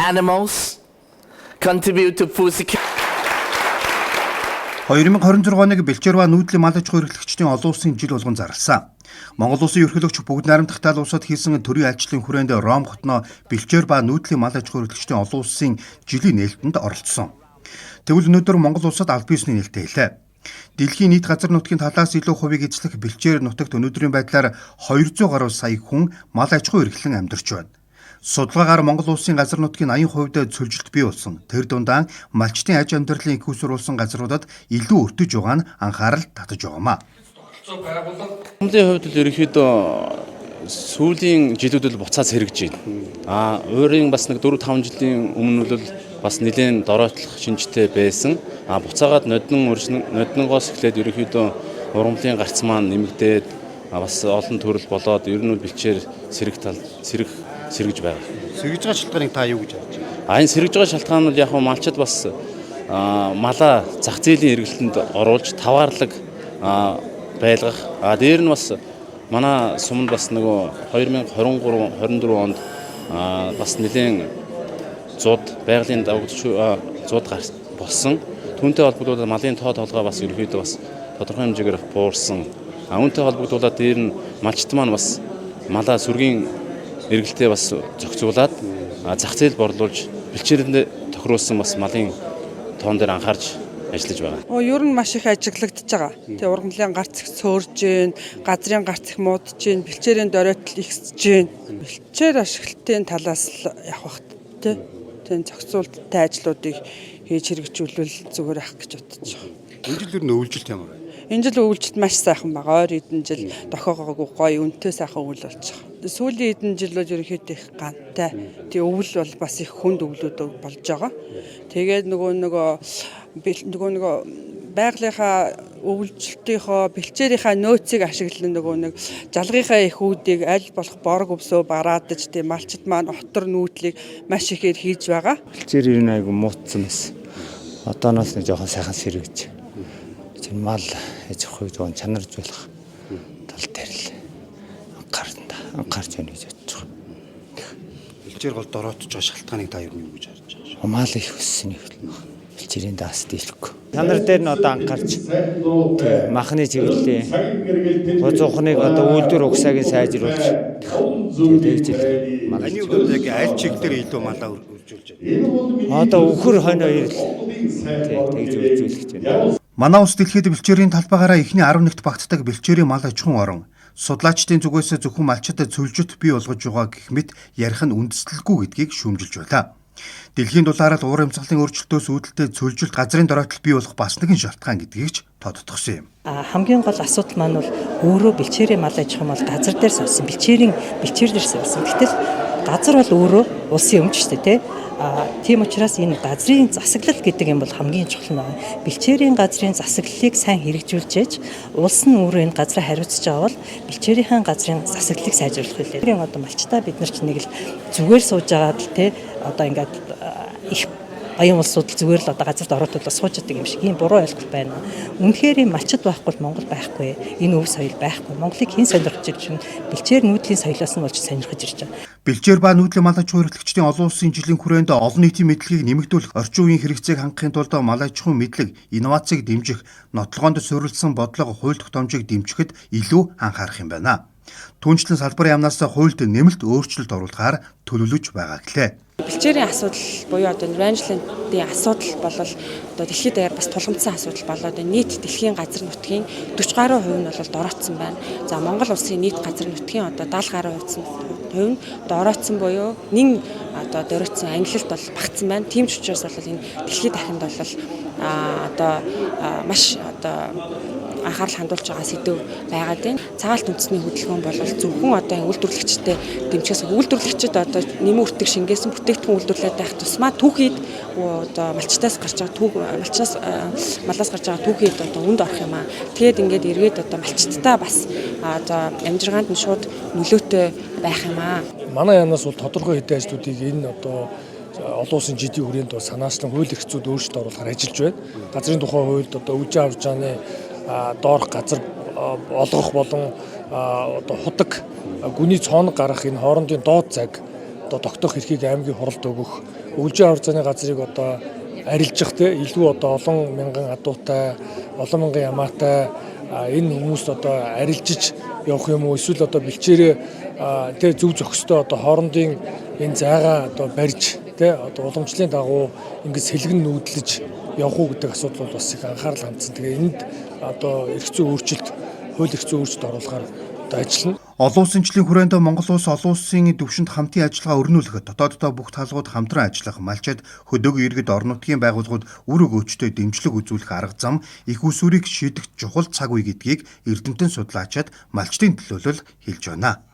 animals contribute to food security. 2026 оныг бэлчээр ба нүүдлийн мал аж ахуй эрхлэгчдийн олон улсын жил болгон зарласан. Монгол улсын ерөнхийлөгч бүгд найрамдах тал улсад хийсэн төрийн ажлын хүрээнд Ром хотноо бэлчээр ба нүүдлийн мал аж ахуй эрхлэгчдийн олон улсын жилийн нээлтэнд оролцсон. Тэгвэл өнөөдөр Монгол улсад аль биесний нээлттэй хэлээ. Дэлхийн нийт газар нутгийн талаас илүү хувийг эзлэх бэлчээр нутагт өнөөдрийн байдлаар 200 гаруй сая хүн мал аж ахуй эрхлэн амьдарч байна. Судалгаагаар Монгол улсын газар нутгийн 80% цөлжилт бий болсон. Тэр дундаа малчтын аж амьдралын их усруулсан газруудад илүү өртөж байгаа нь анхаарал татаж байгаамаа. Монголын хувьд л ерөнхийдөө сүүлийн жилүүдэд буцаад сэргэж байна. Өөрийн бас нэг 4-5 жилийн өмнө бол бас нэлээд дороотлох шинжтэй байсан. Буцаагаад ноднонгоос эхлээд ерөнхийдөө ургамлын гарц маань нэмэгдээд бас олон төрөл болоод ер нь бэлчээр сэргэж байгаа. Сэргэж байгаа шалтгааныг та юу гэж харж байна? Энэ сэргэж байгаа шалтгаан нь яг малчид бас малаа зах зээлийн эргэлтэнд оруулж таваарлаг байлгах. Дээр нь бас манай суманд бас нөгөө 2023-24 онд бас нэлээд байгалийн зууд болсон. Түүнтэй холбогдуулаад малын тоо толгой бас ерөөхдөө бас тодорхой хэмжээгээр буурсан. Үүнтэй холбогдуулаад дээр нь малчт маань бас малаа сүргийн эргэлтээ бас зохицуулаад зах зээл борлуулж бэлчээрэнд тохируулсан бас малын тоон дээр анхаарч ажиллаж байгаа. Ер нь маш их ажиглагдж байгаа. Тэгээ ургамлын гарц их цөөрж гин, газрын гарц их муудж гин, бэлчээрийн доройтол ихсэж гин. Бэлчээр ашиглалтын талаас л явах хэрэгтэй. Тэгээ зохицуулттай ажлуудыг хийж хэрэгжүүлвэл зүгээр ах гэж бодож байгаа. Энэ жил ер нь өвлжилт ямар вэ? Энэ жил өвлжилт маш сайхан байгаа. Ойр эдэн жил дохоогоогүй гоё үнэтэй сайхан өвөл болж байгаа. Сүүлийн эдэн жилүүд ерөнхийдөө их гантай. Тэгээ өвөл бол бас их хүнд өвлүүд болж байгаа. Тэгээд нөгөө байгалийнхаа өвлжилтийнхоо бэлчээрийнхаа нөөцийг ашиглан нэг жалгийнхаа их үүдийг аль болох борг өвсөө бараадаж тийм малчид маань отор нүүдлийг маш ихээр хийж байгаа. Бэлчээр ер нь айгу муутсан байсан. Одооноос нэг жоохон сайхан сэргэж. Чин мал аж ахуй зүүн чанар зүйлэх тал дээр л анхаарч байна гэж бодож байгаа. Бэлчээр гол дороотж байгаа шалтгааныг та юу гэж харж байгаа? Мал их өссөнийг бэлчээрийн даас дийлэхгүй. Чанар дээр нь одоо анхаарч махны чиглэлийн гозуухныг одоо үйлдвэр угсаагийн сайжруулж тэгж мал. Аны хувьд яг аль чиглэлээр илүү малаа үржүүлж байна? Одоо өхөр хонь хоёр л тэгж үржүүлж байна. Манай улс дэлхийд бэлчээрийн талбайгаараа эхний 11-т багтдаг бэлчээрийн мал аж ахуйн орон. Судлаачдын зүгээс зөвхөн малчид цөлжөт бий болгож байгаа гэх мэт ярих нь үндэслэлгүй гэдгийг шүүмжилж байлаа. Дэлхийн дулаараа уур амьсгалын өөрчлөлтөөс үүдэлтэй цөлжилт газрын доройтол бий болох бас нэгэн шалтгаан гэдгийг ч тодтогсон юм. Хамгийн гол асуудал маань бол өөрөө бэлчээрийн мал аж ахуй бол газар дээр суусан. Бэлчээр дээр суусан. Гэтэл газар бол өөрөө улсын өмч шүү дээ, тийм учраас энэ газрын засаглал гэдэг юм бол хамгийн чухал нь. Бэлчээрийн газрын засаглалыг сайн хэрэгжүүлж, улс нь өөрөө энэ газраа хариуцж байгаа бол бэлчээрийн газрын засаглалыг сайжруулах хэлээ. Тэр одоо малчтаа бид нар ч нэг л зүгээр сууж байгаа л одоо ингээд их баян улсууд зүгээр л одоо газарт ороотол сууж байгаа юм шиг ийм буруу ойлголт байна. Үнэхээр малчид байхгүй бол Монгол байхгүй. Энэ өв соёл байхгүй. Монголыг хэн сонирхож ирж байна? Бэлчээр нүүдлийн соёлоос нь болж сонирхож ирж байна. Бэлчээр ба нүүдлийн мал аж ахуй эрхлэгчдийн олон улсын жилийн хүрээнд олон нийтийн мэдлэгийг нэмэгдүүлэх, орчин үеийн хэрэгцээг хангахын тулд мал аж ахуйн мэдлэг, инновацийг дэмжих, нотлогоонд суурилсан бодлого, хууль тогтоомжийг дэмжихэд илүү анхаарах юм байна. Түүнчлэн салбарын яамнаас хуульд нэмэлт өөрчлөлт оруулахаар төлөвлөж байгаа гэлээ. Бэлчээрийн асуудал буюу одоо rangeland-ийн асуудал бол одоо дэлхийд даяар бас тулгамдсан асуудал болоод нийт дэлхийн газар нутгийн 40 гаруй хувь нь бол дороотсон байна. За Монгол улсын нийт газар нутгийн одоо 70 гаруй хувь нь дороотсон буюу нэн одоо дороотсон ангилалт бол багтсан байна. Тийм ч учраас бол энэ дэлхийд дахинд бол маш анхаарал хандуулж байгаа сэдв байгаад байна. Цагаалт үндэсний хөдөлгөөн бол зөвхөн одоо үйлдвэрлэгчтэй дэмжихээс үйлдвэрлэгчид одоо нэмэн үртэг шингээсэн бүтээгдэхүүн үйлдвэрлээд байх тусмаа түүхийд одоо малчтаас гарч байгаа малаас гарч байгаа түүхийд одоо үнд орох юм аа. Тэгээд ингээд эргээд одоо малчтаа бас одоо амжиргаанд нь шууд нөлөөтэй байх юм аа. Манай янаас бол тодорхой хэдэн ажлуудыг энэ одоо олон улсын жилийн хүрээнд санаачлан хууль эрх зүйд өөрчлөлт оруулахаар ажиллаж байна. Газрын тухай хуульд одоо үжийн аваржааны доорх газар олгох болон одоо худаг гүний цооног гарах энэ хоорондын доод цаг одоо тогтоох эрхийг аймгийн хуралд өгөх өвлжийн авар заны газрыг одоо арилжих те илүү одоо олон мянган адуутай, олон мянган ямаатай энэ хүмүүст одоо арилжиж явах юм уу эсвэл одоо бэлчээрээ тэ зөв зохистой одоо хоорондын энэ зайгаа одоо барьж тэ одоо уламжлалын дагуу ингэж сэлгэн нүүдлэж явах уу гэдэг асуудал бол бас их анхаарал хандсан. Тэгээ энд одоо эрх зүйн өөрчлөлт, хууль эрх зүйн өөрчлөлт оруулахаар одоо ажиллана. Олон улсынчлалын хүрээндээ Монгол улс олон улсын түвшинд хамтын ажиллагаа өрнүүлэхэд дотооддоо бүх талгууд хамтран ажиллах, малчид хөдөөгийн иргэд орон нутгийн байгууллагууд үр өгөөчтэй дэмжлэг үзүүлэх арга зам, их усүрийг шийдэх чухал цаг үе гэдгийг эрдэмтэн судлаачид малчдын төлөөлөл хэлж байна.